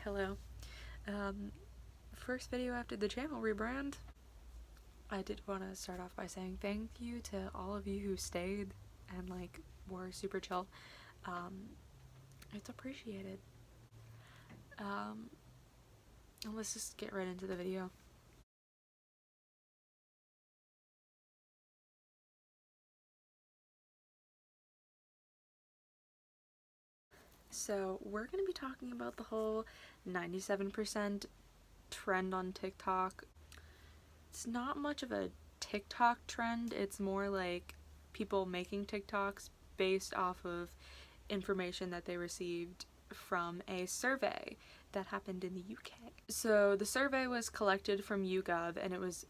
Hello. Um, First video after the channel rebrand. I did want to start off by saying thank you to all of you who stayed and were super chill. It's appreciated. And let's just get right into the video. So we're going to be talking about the whole 97% trend on TikTok. It's not much of a TikTok trend, it's more like people making TikToks based off of information that they received from a survey that happened in the UK. So the survey was collected from YouGov and it was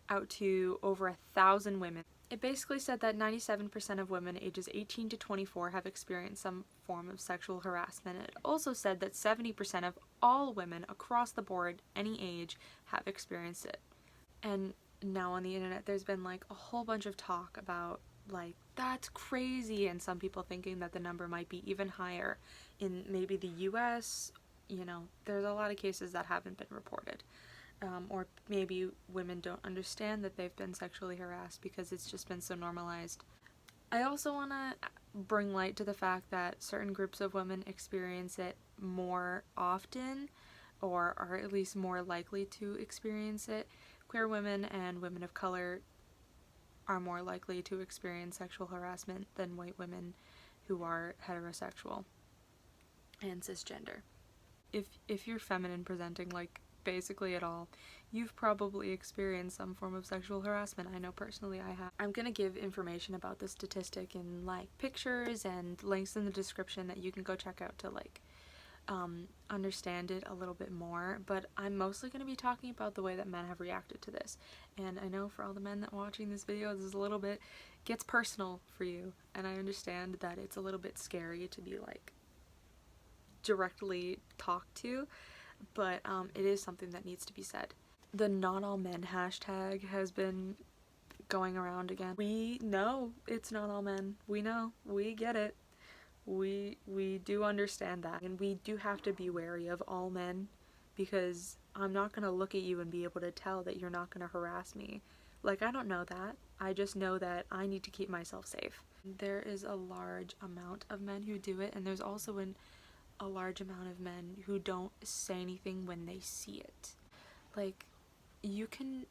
out to over 1,000 women. It basically said that 97% of women ages 18 to 24 have experienced some form of sexual harassment. It also said that 70% of all women across the board, any age, have experienced it. And now on the internet there's been a whole bunch of talk about that's crazy, and some people thinking that the number might be even higher in maybe the US. There's a lot of cases that haven't been reported. Or maybe women don't understand that they've been sexually harassed because it's just been so normalized. I also want to bring light to the fact that certain groups of women experience it more often, or are at least more likely to experience it. Queer women and women of color are more likely to experience sexual harassment than white women who are heterosexual and cisgender. If you're feminine presenting, basically at all, you've probably experienced some form of sexual harassment. I know personally I have. I'm gonna give information about the statistic in pictures and links in the description that you can go check out to understand it a little bit more, but I'm mostly going to be talking about the way that men have reacted to this. And I know for all the men that are watching this video, this is a little bit gets personal for you, and I understand that it's a little bit scary to be directly talked to, but it is something that needs to be said. The not all men hashtag has been going around again. We know it's not all men. We know. We get it. We do understand that, and we do have to be wary of all men, because I'm not gonna look at you and be able to tell that you're not gonna harass me. I don't know that. I just know that I need to keep myself safe. There is a large amount of men who do it, and there's also a large amount of men who don't say anything when they see it. You can,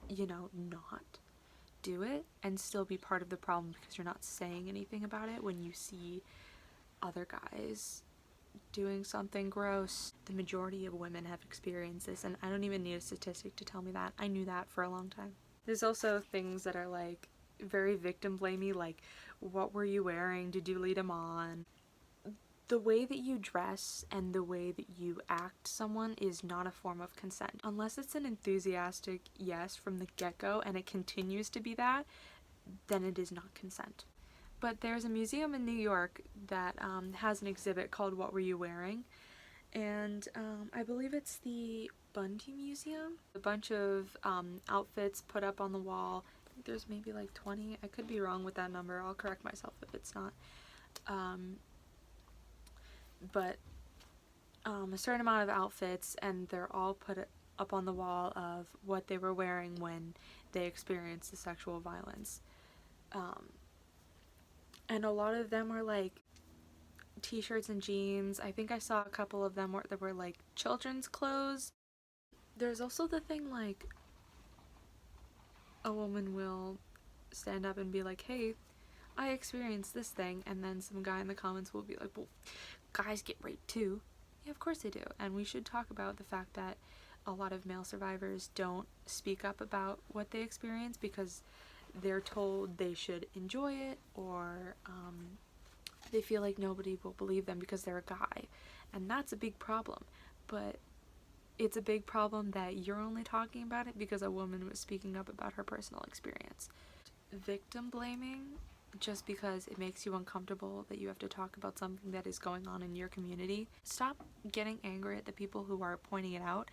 not do it and still be part of the problem because you're not saying anything about it when you see other guys doing something gross. The majority of women have experienced this, and I don't even need a statistic to tell me that. I knew that for a long time. There's also things that are very victim blamey, what were you wearing, did you lead him on? The way that you dress and the way that you act someone is not a form of consent. Unless it's an enthusiastic yes from the get-go and it continues to be that, then it is not consent. But there's a museum in New York that has an exhibit called What Were You Wearing? And I believe it's the Bundy Museum. A bunch of outfits put up on the wall. I think there's maybe 20. I could be wrong with that number. I'll correct myself if it's not. But a certain amount of outfits, and they're all put up on the wall of what they were wearing when they experienced the sexual violence. And a lot of them were t-shirts and jeans. I think I saw a couple of them that were children's clothes. There's also the thing a woman will stand up and be like, hey, I experienced this thing, and then some guy in the comments will be like, well, guys get raped too. Yeah, of course they do. And we should talk about the fact that a lot of male survivors don't speak up about what they experience because they're told they should enjoy it, or they feel like nobody will believe them because they're a guy. And that's a big problem. But it's a big problem that you're only talking about it because a woman was speaking up about her personal experience. Victim blaming, just because it makes you uncomfortable that you have to talk about something that is going on in your community. Stop getting angry at the people who are pointing it out,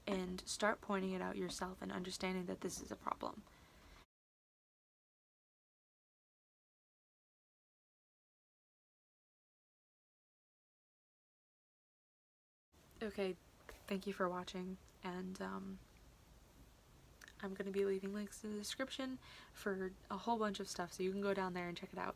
and start pointing it out yourself and understanding that this is a problem. Okay, thank you for watching, and I'm going to be leaving links in the description for a whole bunch of stuff, so you can go down there and check it out.